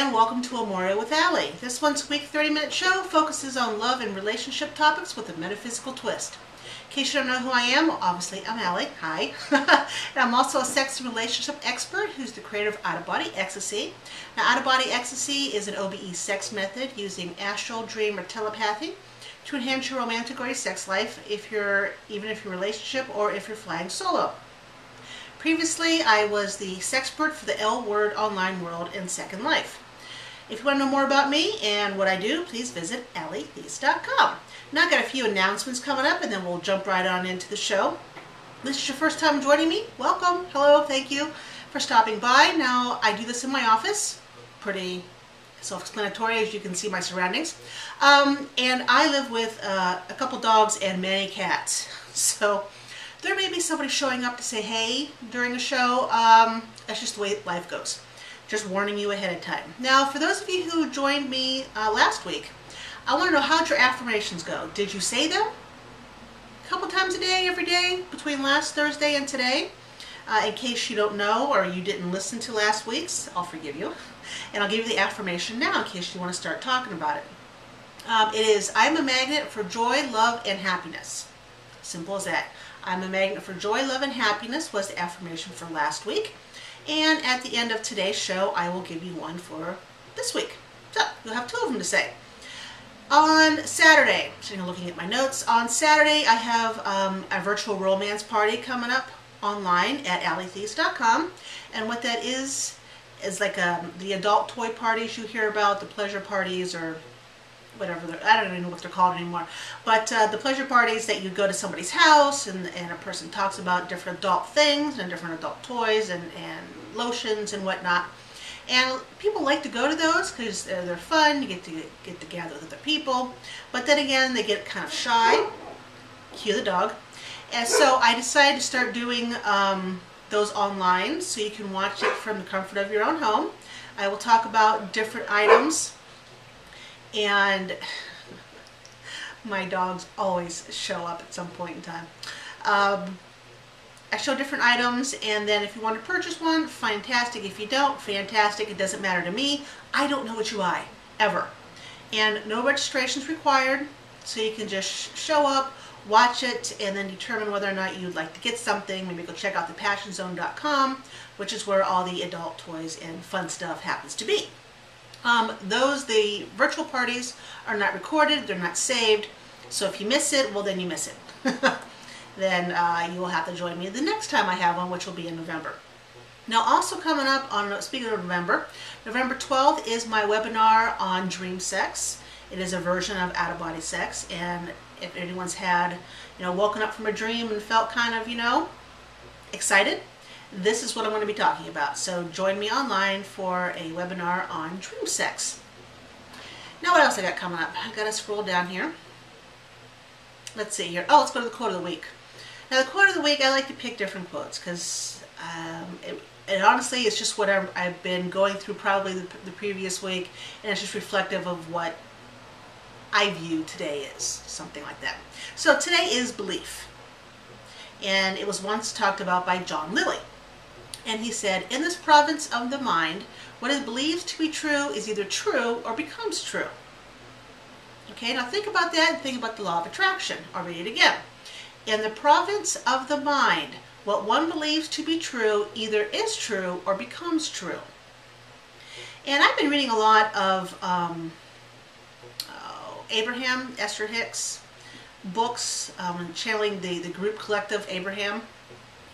and welcome to Amore with Allie. This once a week 30-minute show focuses on love and relationship topics with a metaphysical twist. In case you don't know who I am, obviously I'm Allie. Hi. And I'm also a sex and relationship expert who's the creator of Out-of-Body Ecstasy. Now, Out-of-Body Ecstasy is an OBE sex method using astral, dream, or telepathy to enhance your romantic or your sex life, even if you're in a relationship or if you're flying solo. Previously, I was the sexpert for the L-Word online world in Second Life. If you want to know more about me and what I do, please visit Theiss.com. Now I've got a few announcements coming up and then we'll jump right on into the show. This is your first time joining me. Welcome. Hello. Thank you for stopping by. Now, I do this in my office. Pretty self-explanatory, as you can see my surroundings. And I live with a couple dogs and many cats. So there may be somebody showing up to say hey during a show. That's just the way life goes. Just warning you ahead of time. Now, for those of you who joined me last week, I want to know, how'd your affirmations go? Did you say them a couple times a day, every day, between last Thursday and today? In case you don't know or you didn't listen to last week's, I'll forgive you. And I'll give you the affirmation now in case you want to start talking about it. It is, I'm a magnet for joy, love, and happiness. Simple as that. I'm a magnet for joy, love, and happiness was the affirmation for last week. And at the end of today's show, I will give you one for this week. So you'll have two of them to say. On Saturday, sitting and looking at my notes, on Saturday I have a virtual romance party coming up online at Theiss.com. And what that is like the adult toy parties you hear about, the pleasure parties, or whatever, I don't even know what they're called anymore, but the pleasure parties that you go to somebody's house and a person talks about different adult things and different adult toys and lotions and whatnot. And people like to go to those because they're fun, you get to gather with other people, but then again they get kind of shy. Cue the dog. And so I decided to start doing those online so you can watch it from the comfort of your own home. I will talk about different items, and my dogs always show up at some point in time. I show different items, and then if you want to purchase one, fantastic. If you don't, fantastic. It doesn't matter to me. I don't know what you buy, ever. And no registration's required, so you can just show up, watch it, and then determine whether or not you'd like to get something. Maybe go check out thepassionzone.com, which is where all the adult toys and fun stuff happens to be. The virtual parties are not recorded, they're not saved, so if you miss it, well then you miss it. Then you will have to join me the next time I have one, which will be in November. Now, also coming up on, speaking of November, November 12th is my webinar on dream sex. It is a version of out-of-body sex, and if anyone's had, woken up from a dream and felt kind of, excited, this is what I'm going to be talking about. So join me online for a webinar on dream sex. Now, what else I got coming up? I got to scroll down here. Let's see here. Oh, let's go to the quote of the week. Now, the quote of the week, I like to pick different quotes because it honestly is just what I've been going through probably the previous week, and it's just reflective of what I view today is, something like that. So today is belief, and it was once talked about by John Lilly. And he said, in this province of the mind, what is believed to be true is either true or becomes true. Okay, now think about that and think about the law of attraction. I'll read it again. In the province of the mind, what one believes to be true either is true or becomes true. And I've been reading a lot of Abraham, Esther Hicks books, channeling the group collective Abraham.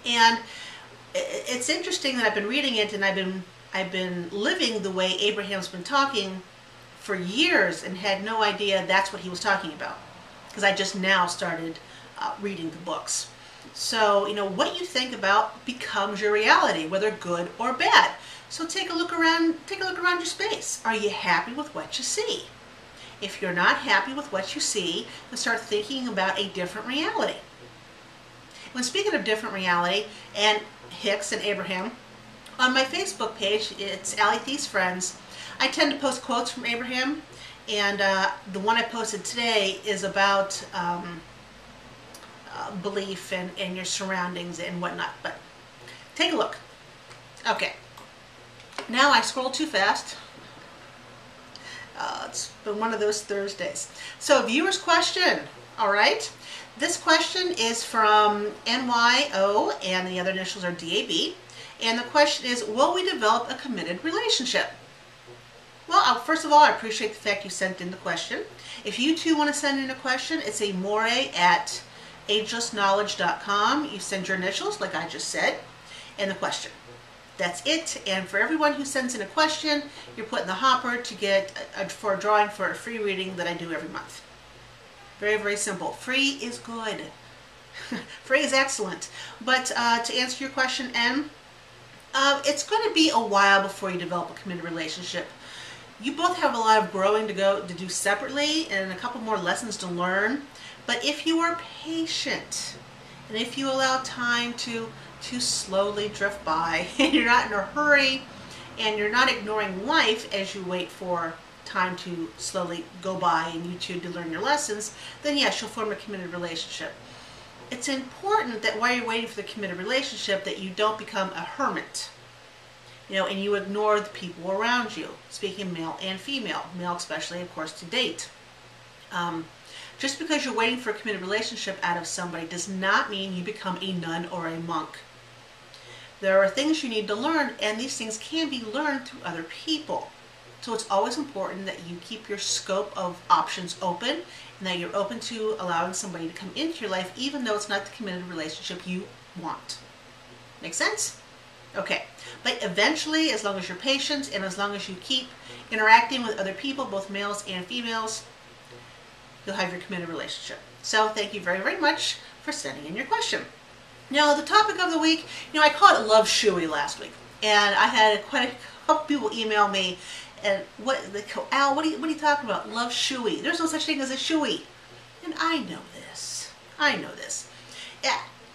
And it's interesting that I've been reading it, and I've been living the way Abraham's been talking for years and had no idea that's what he was talking about, because I just now started reading the books. So, what you think about becomes your reality, whether good or bad. So take a look around your space. Are you happy with what you see? If you're not happy with what you see, then start thinking about a different reality. When speaking of different reality, and Hicks and Abraham, on my Facebook page, it's Allie Theiss Friends, I tend to post quotes from Abraham, and the one I posted today is about belief and your surroundings and whatnot, but take a look. Okay, now I scrolled too fast. It's been one of those Thursdays. So viewer's question, all right? This question is from NYO, and the other initials are DAB. And the question is, will we develop a committed relationship? Well, first of all, I appreciate the fact you sent in the question. If you too want to send in a question, it's amore@agelessknowledge.com. You send your initials, like I just said, and the question. That's it. And for everyone who sends in a question, you're put in the hopper to get for a drawing for a free reading that I do every month. Very, very simple. Free is good. Free is excellent. But to answer your question, M, it's going to be a while before you develop a committed relationship. You both have a lot of growing to do separately and a couple more lessons to learn. But if you are patient and if you allow time to slowly drift by and you're not in a hurry and you're not ignoring life as you wait for time to slowly go by and you two to learn your lessons, then yes, you'll form a committed relationship. It's important that while you're waiting for the committed relationship that you don't become a hermit, and you ignore the people around you, speaking male and female, male especially, of course, to date. Just because you're waiting for a committed relationship out of somebody does not mean you become a nun or a monk. There are things you need to learn, and these things can be learned through other people. So it's always important that you keep your scope of options open and that you're open to allowing somebody to come into your life even though it's not the committed relationship you want. Make sense? Okay. But eventually, as long as you're patient and as long as you keep interacting with other people, both males and females, you'll have your committed relationship. So thank you very, very much for sending in your question. Now, the topic of the week, I called it LoveShui last week, and I had quite a couple people email me, and they go, Al, what are you talking about? LoveShui. There's no such thing as a shui. And I know this. I know this.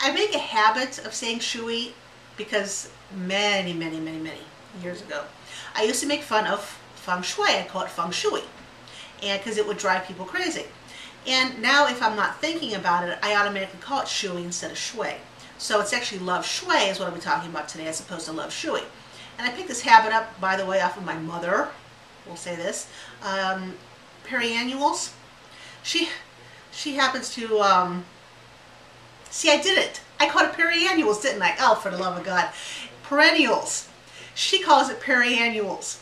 I make a habit of saying shui because many, many, many, many years ago, I used to make fun of feng shui. I call it feng shui, and because it would drive people crazy. And now, if I'm not thinking about it, I automatically call it shui instead of shui. So it's actually LoveShui is what I'll be talking about today, as opposed to LoveShui. And I picked this habit up, by the way, off of my mother. We'll say this, periannuals. She happens to see. I did it. I called it periannuals, didn't I? Oh, for the love of God. Perennials. She calls it periannuals.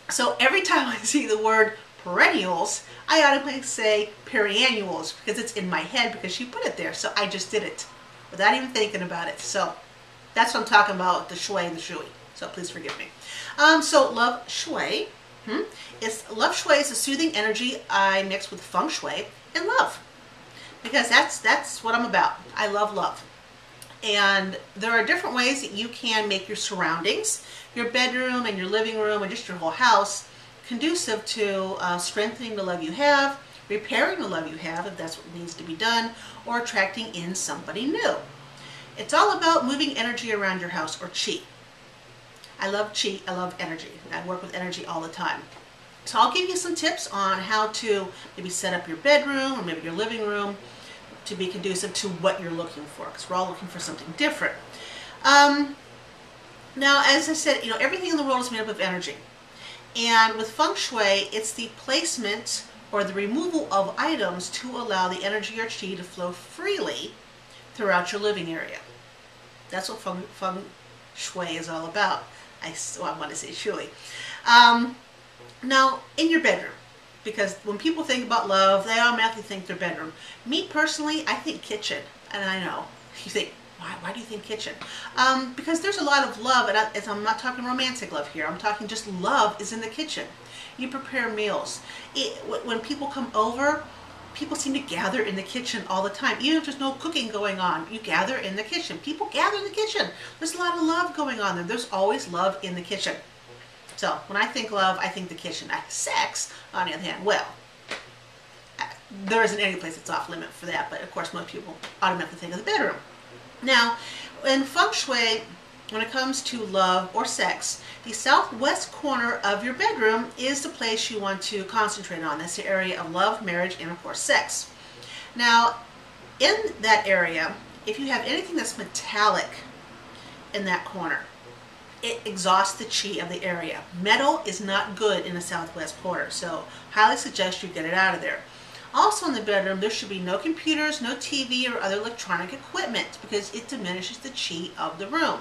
So every time I see the word perennials, I automatically say periannuals because it's in my head because she put it there. So I just did it without even thinking about it. So that's what I'm talking about, the shui and the shui. So please forgive me. So LoveShui. LoveShui is a soothing energy I mix with feng shui and love. Because that's what I'm about. I love love. And there are different ways that you can make your surroundings, your bedroom and your living room and just your whole house, conducive to strengthening the love you have, repairing the love you have if that's what needs to be done, or attracting in somebody new. It's all about moving energy around your house, or chi. I love chi, I love energy. I work with energy all the time. So I'll give you some tips on how to maybe set up your bedroom or maybe your living room to be conducive to what you're looking for, because we're all looking for something different. Now, as I said, everything in the world is made up of energy. And with feng shui, it's the placement or the removal of items to allow the energy or chi to flow freely throughout your living area. That's what feng shui is all about. I want to say shui. Now, in your bedroom, because when people think about love, they automatically think their bedroom. Me personally, I think kitchen. And I know, you think, why do you think kitchen? Because there's a lot of love, and I'm not talking romantic love here. I'm talking just love is in the kitchen. You prepare meals. When people come over, people seem to gather in the kitchen all the time. Even if there's no cooking going on, you gather in the kitchen. People gather in the kitchen. There's a lot of love going on there. There's always love in the kitchen. So when I think love, I think the kitchen. Sex, on the other hand, well, there isn't any place that's off limit for that, but of course most people automatically think of the bedroom. Now, in feng shui, when it comes to love or sex, the southwest corner of your bedroom is the place you want to concentrate on. That's the area of love, marriage, and of course sex. Now, in that area, if you have anything that's metallic in that corner, it exhausts the chi of the area. Metal is not good in the southwest corner, so highly suggest you get it out of there. Also in the bedroom, there should be no computers, no TV or other electronic equipment because it diminishes the chi of the room.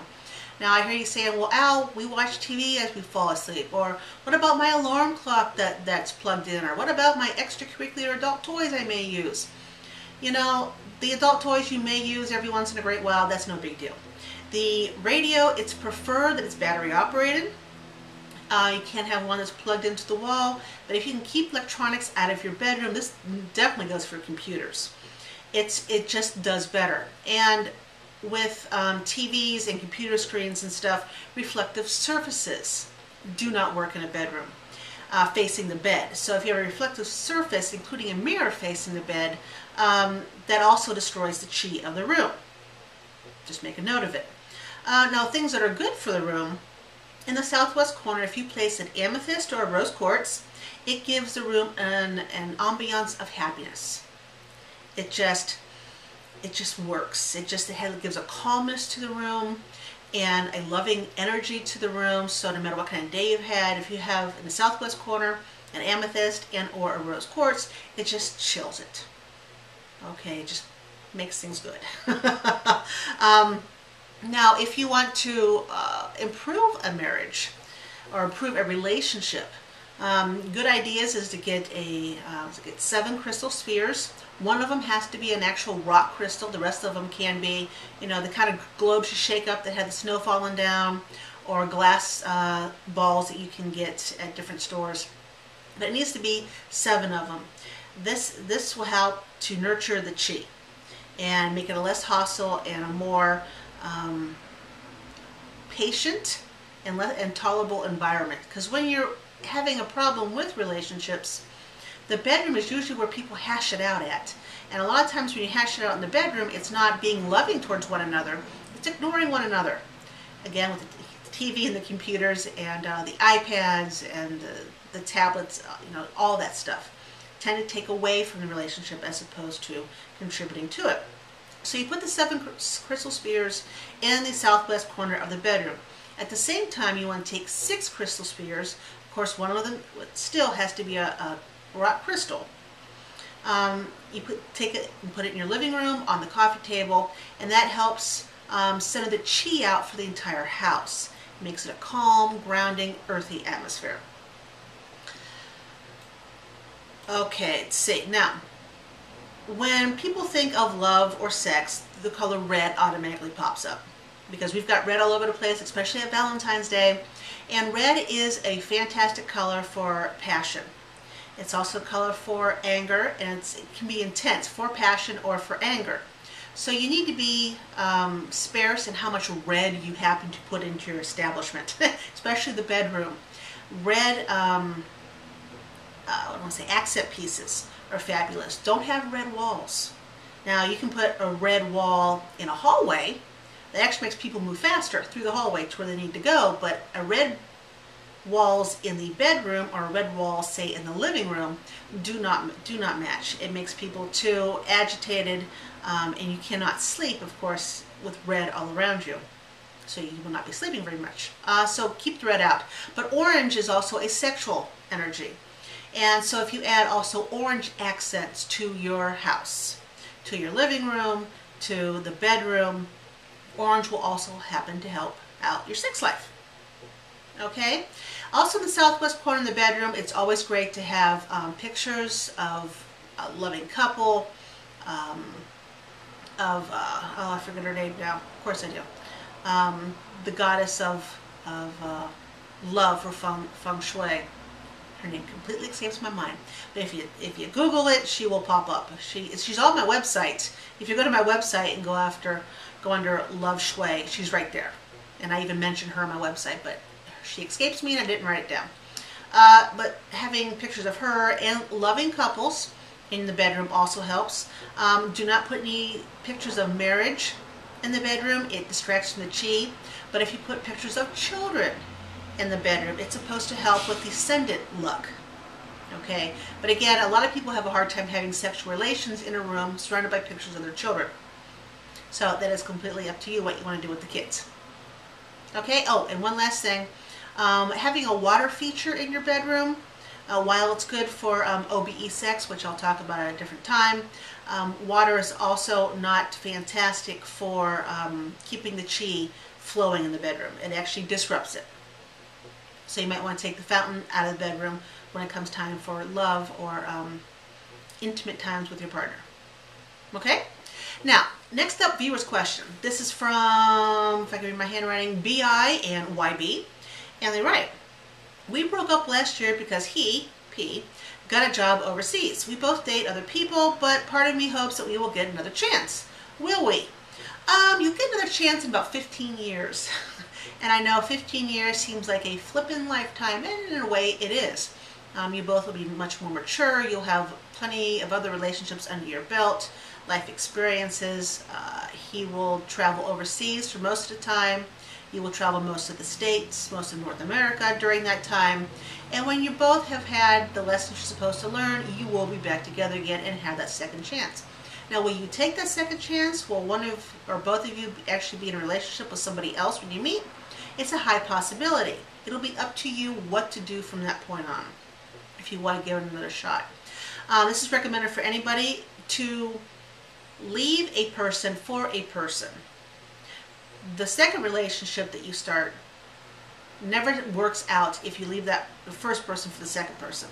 Now I hear you saying, well, Al, we watch TV as we fall asleep, or what about my alarm clock that's plugged in, or what about my extracurricular adult toys I may use? You know, the adult toys you may use every once in a great while, that's no big deal. The radio, it's preferred that it's battery operated. You can't have one that's plugged into the wall, but if you can keep electronics out of your bedroom, this definitely goes for computers. It just does better. And with TVs and computer screens and stuff, reflective surfaces do not work in a bedroom facing the bed. So if you have a reflective surface, including a mirror facing the bed, that also destroys the chi of the room. Just make a note of it. Now, things that are good for the room, in the southwest corner, if you place an amethyst or a rose quartz, it gives the room an ambiance of happiness. It just works. It gives a calmness to the room and a loving energy to the room. So no matter what kind of day you've had, if you have in the southwest corner an amethyst and or a rose quartz, it just chills it. Okay, it just makes things good. Now, if you want to improve a marriage or improve a relationship, good ideas is to get 7 crystal spheres. One of them has to be an actual rock crystal. The rest of them can be, you know, the kind of globes you shake up that have the snow falling down, or glass balls that you can get at different stores. But it needs to be 7 of them. This will help to nurture the chi and make it a less hostile and a more patient and tolerable environment. Because when you're having a problem with relationships, the bedroom is usually where people hash it out at. And a lot of times when you hash it out in the bedroom, it's not being loving towards one another, it's ignoring one another. Again, with the TV and the computers and the iPads and the tablets, you know, all that stuff tend to take away from the relationship as opposed to contributing to it. So you put the 7 crystal spheres in the southwest corner of the bedroom. At the same time, you want to take 6 crystal spheres. Of course, one of them still has to be a rock crystal. You take it and put it in your living room, on the coffee table, and that helps center the chi out for the entire house. It makes it a calm, grounding, earthy atmosphere. Okay, let's see. Now, when people think of love or sex, the color red automatically pops up because we've got red all over the place, especially at Valentine's Day. And red is a fantastic color for passion. It's also a color for anger, and it can be intense for passion or for anger. So you need to be sparse in how much red you happen to put into your establishment, especially the bedroom. Red, I want to say accent pieces are fabulous. Don't have red walls. Now you can put a red wall in a hallway. That actually makes people move faster through the hallway to where they need to go, but a red walls in the bedroom or a red wall, say, in the living room do not match. It makes people too agitated, and you cannot sleep, of course, with red all around you. So you will not be sleeping very much. So keep the red out. But orange is also a sexual energy. And so if you add also orange accents to your house, to your living room, to the bedroom, orange will also happen to help out your sex life. Okay? Also in the southwest corner in the bedroom, it's always great to have pictures of a loving couple, oh, I forget her name now. Of course I do. The goddess of love for feng shui. Her name completely escapes my mind. But if you Google it, she will pop up. She's on my website. If you go to my website and go under LoveShui, she's right there. And I even mentioned her on my website, but she escapes me and I didn't write it down. But having pictures of her and loving couples in the bedroom also helps. Do not put any pictures of marriage in the bedroom. It distracts from the chi. But if you put pictures of children in the bedroom, it's supposed to help with the ascendant luck. Okay, but again, a lot of people have a hard time having sexual relations in a room surrounded by pictures of their children. So that is completely up to you what you want to do with the kids. Okay, oh, and one last thing. Having a water feature in your bedroom, while it's good for OBE sex, which I'll talk about at a different time, water is also not fantastic for keeping the chi flowing in the bedroom. It actually disrupts it. So you might want to take the fountain out of the bedroom when it comes time for love or intimate times with your partner. Okay? Now, next up, viewer's question. This is from, if I can read my handwriting, BI and YB. And they write, we broke up last year because he, P, got a job overseas. We both date other people, but part of me hopes that we will get another chance. Will we? You get another chance in about 15 years. And I know 15 years seems like a flippin' lifetime, and in a way it is. You both will be much more mature. You'll have plenty of other relationships under your belt, life experiences. He will travel overseas for most of the time. You will travel most of the States, most of North America during that time. And when you both have had the lessons you're supposed to learn, you will be back together again and have that second chance. Now, will you take that second chance? Will one of or both of you actually be in a relationship with somebody else when you meet? It's a high possibility. It'll be up to you what to do from that point on, if you want to give it another shot. This is recommended for anybody to leave a person for a person. The second relationship that you start never works out if you leave the first person for the second person.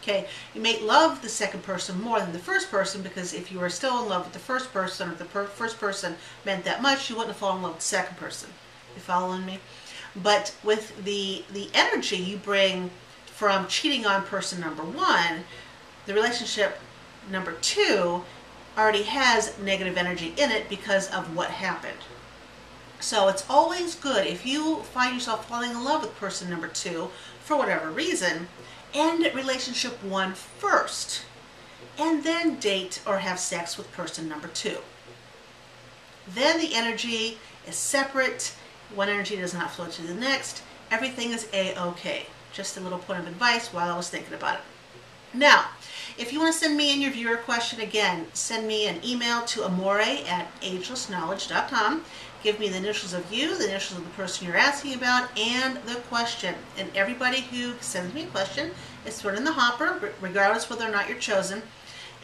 Okay, you may love the second person more than the first person, because if you were still in love with the first person, or the first person meant that much, you wouldn't have fallen in love with the second person. You following me? But with the energy you bring from cheating on person number one, the relationship number two already has negative energy in it because of what happened. So it's always good if you find yourself falling in love with person number two for whatever reason, end relationship one first, and then date or have sex with person number two. Then the energy is separate. One energy does not flow to the next. Everything is A-okay. Just a little point of advice while I was thinking about it. Now, if you want to send me in your viewer question, again, send me an email to amore@agelessknowledge.com. Give me the initials of you, the initials of the person you're asking about, and the question. And everybody who sends me a question is thrown in the hopper, regardless whether or not you're chosen.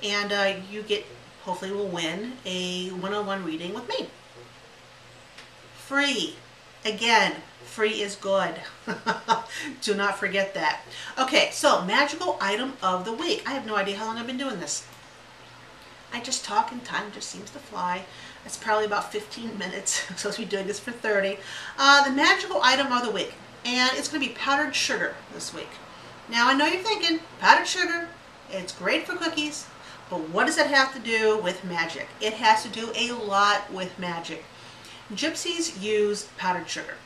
And you get, hopefully will win, a one-on-one reading with me. Free. Again, free is good. Do not forget that. Okay, so magical item of the week. I have no idea how long I've been doing this. I just talk and time just seems to fly. It's probably about 15 minutes. I'm supposed to be doing this for 30. The magical item of the week. And it's going to be powdered sugar this week. Now, I know you're thinking, powdered sugar, it's great for cookies, but what does that have to do with magic? It has to do a lot with magic. Gypsies use powdered sugar.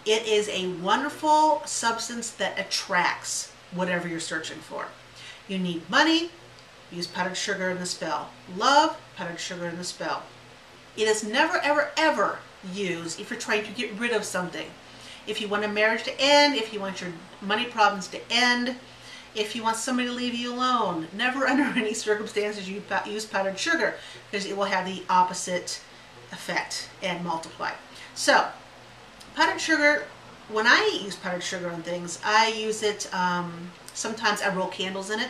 It is a wonderful substance that attracts whatever you're searching for. You need money, use powdered sugar in the spell. Love, powdered sugar in the spell. It is never, ever, ever used if you're trying to get rid of something. If you want a marriage to end, if you want your money problems to end, if you want somebody to leave you alone, never under any circumstances use powdered sugar, because it will have the opposite effect and multiply. So, powdered sugar, when I use powdered sugar on things, I use it, sometimes I roll candles in it.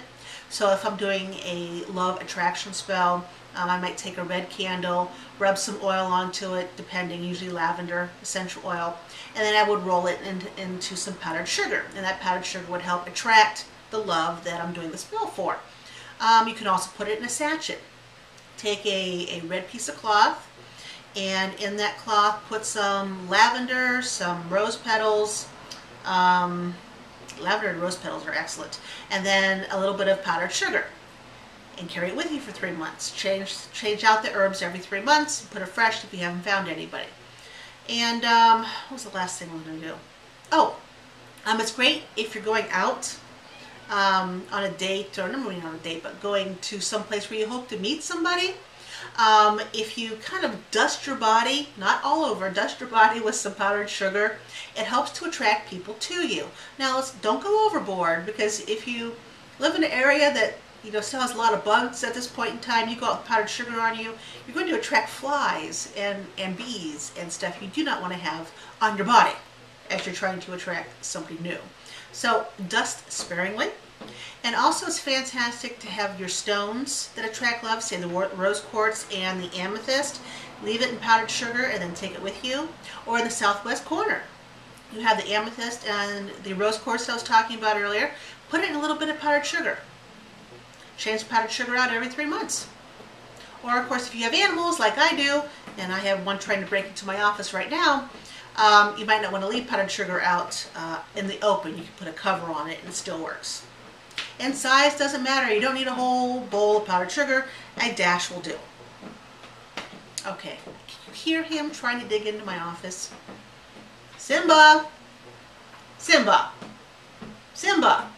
So if I'm doing a love attraction spell, I might take a red candle, rub some oil onto it, depending, usually lavender, essential oil, and then I would roll it into some powdered sugar. And that powdered sugar would help attract the love that I'm doing the spell for. You can also put it in a sachet. Take a red piece of cloth, and in that cloth put some lavender, some rose petals. Lavender and rose petals are excellent. And then a little bit of powdered sugar. And carry it with you for 3 months. Change out the herbs every 3 months. Put it fresh if you haven't found anybody. And what was the last thing I was going to do? Oh, it's great if you're going out on a date, or not really on a date, but going to some place where you hope to meet somebody. If you kind of dust your body, not all over, dust your body with some powdered sugar, it helps to attract people to you. Now, don't go overboard, because if you live in an area that still has a lot of bugs at this point in time. You go out with powdered sugar on you, you're going to attract flies and bees and stuff you do not want to have on your body as you're trying to attract somebody new. So dust sparingly. And also it's fantastic to have your stones that attract love, say the rose quartz and the amethyst. Leave it in powdered sugar and then take it with you. Or in the southwest corner, you have the amethyst and the rose quartz that I was talking about earlier. Put it in a little bit of powdered sugar. Change the powdered sugar out every 3 months. Or of course if you have animals like I do, and I have one trying to break into my office right now, you might not want to leave powdered sugar out in the open. You can put a cover on it and it still works. And size doesn't matter. You don't need a whole bowl of powdered sugar. A dash will do. Okay, can you hear him trying to dig into my office? Simba! Simba! Simba!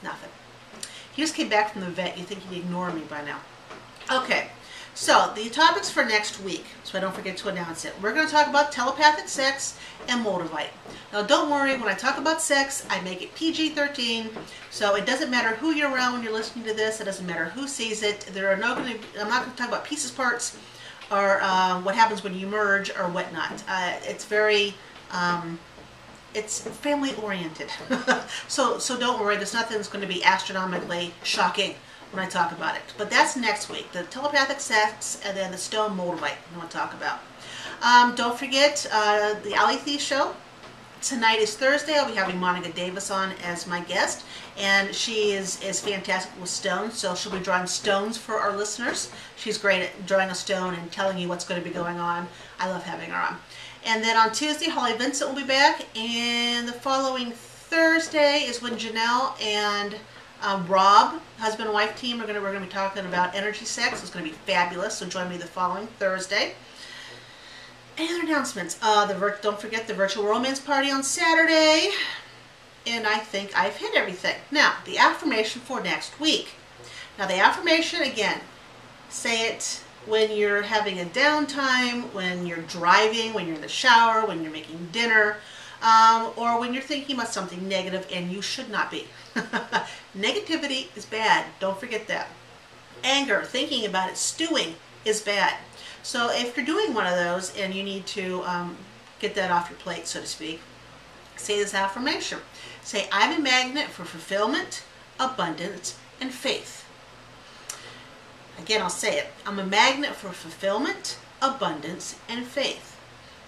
Nothing. He just came back from the vet. You think he'd ignore me by now. Okay, so the topics for next week, so I don't forget to announce it. We're going to talk about telepathic sex and Moldavite. Now don't worry, when I talk about sex, I make it PG-13, so it doesn't matter who you're around when you're listening to this. It doesn't matter who sees it. I'm not going to talk about pieces, parts, or what happens when you merge or whatnot. It's very... it's family oriented. so don't worry, there's nothing that's going to be astronomically shocking when I talk about it. But that's next week, the telepathic sex and then the stone Moldavite I want to talk about. Don't forget the Allie Theiss show. Tonight is Thursday. I'll be having Monica Davis on as my guest, and she is fantastic with stones, so she'll be drawing stones for our listeners. She's great at drawing a stone and telling you what's going to be going on. I love having her on. And then on Tuesday, Holly Vincent will be back, and the following Thursday is when Janelle and Rob, husband and wife team, we're going to be talking about energy sex. It's going to be fabulous, so join me the following Thursday. Any other announcements? Don't forget the virtual romance party on Saturday, and I think I've hit everything. Now, the affirmation for next week. Now, the affirmation, again, say it when you're having a downtime, when you're driving, when you're in the shower, when you're making dinner, or when you're thinking about something negative, and you should not be. Negativity is bad. Don't forget that. Anger, thinking about it, stewing is bad. So if you're doing one of those and you need to get that off your plate, so to speak, say this affirmation. Say, I'm a magnet for fulfillment, abundance, and faith. Again, I'll say it. I'm a magnet for fulfillment, abundance, and faith.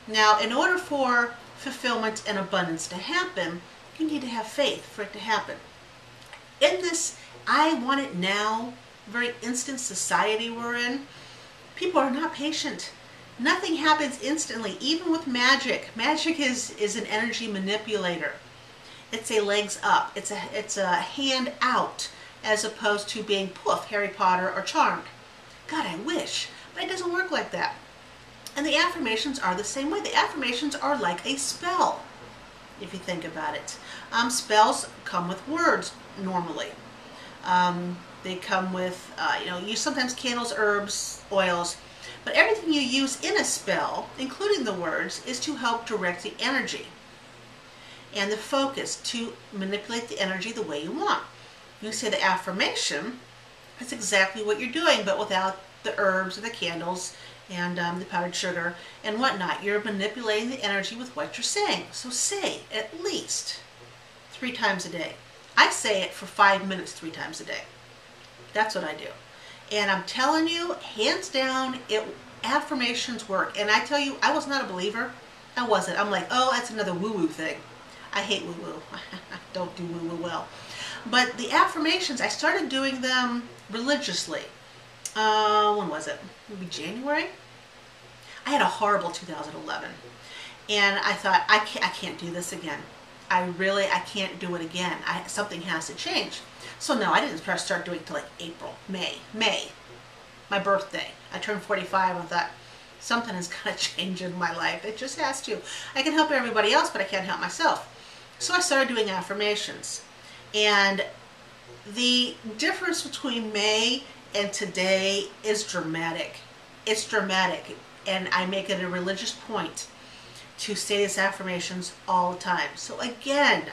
Now, in order for fulfillment and abundance to happen, you need to have faith for it to happen. In this, I want it now, very instant society we're in, people are not patient. Nothing happens instantly, even with magic. Magic is an energy manipulator. It's a legs up. It's a hand out, as opposed to being poof, Harry Potter or Charmed. God, I wish, but it doesn't work like that. And the affirmations are the same way. The affirmations are like a spell, if you think about it. Spells come with words normally. They come with, you use sometimes candles, herbs, oils, but everything you use in a spell, including the words, is to help direct the energy and the focus to manipulate the energy the way you want. You say the affirmation, that's exactly what you're doing, but without the herbs or the candles and the powdered sugar and whatnot. You're manipulating the energy with what you're saying. So say at least 3 times a day. I say it for 5 minutes 3 times a day. That's what I do. And I'm telling you, hands down, affirmations work. And I tell you, I was not a believer. I wasn't. I'm like, oh, that's another woo-woo thing. I hate woo-woo. I don't do woo-woo well. But the affirmations, I started doing them religiously. When was it? Maybe January? I had a horrible 2011. And I thought, I can't do this again. I can't do it again. Something has to change. So no, I didn't start doing it until like April, May, my birthday. I turned 45 and thought, something has got to change in my life. It just has to. I can help everybody else, but I can't help myself. So I started doing affirmations. And the difference between May and today is dramatic. It's dramatic. And I make it a religious point to say these affirmations all the time. So again,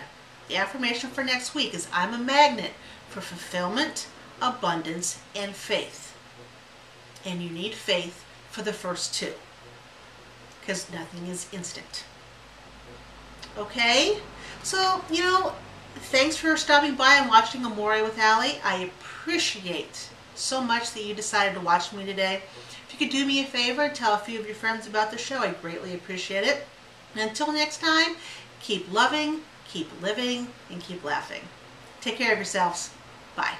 the affirmation for next week is I'm a magnet for fulfillment, abundance, and faith. And you need faith for the first two, because nothing is instant. Okay? So, thanks for stopping by and watching Amore with Allie. I appreciate so much that you decided to watch me today. If you could do me a favor and tell a few of your friends about the show, I'd greatly appreciate it. And until next time, keep loving, keep living, and keep laughing. Take care of yourselves. Bye.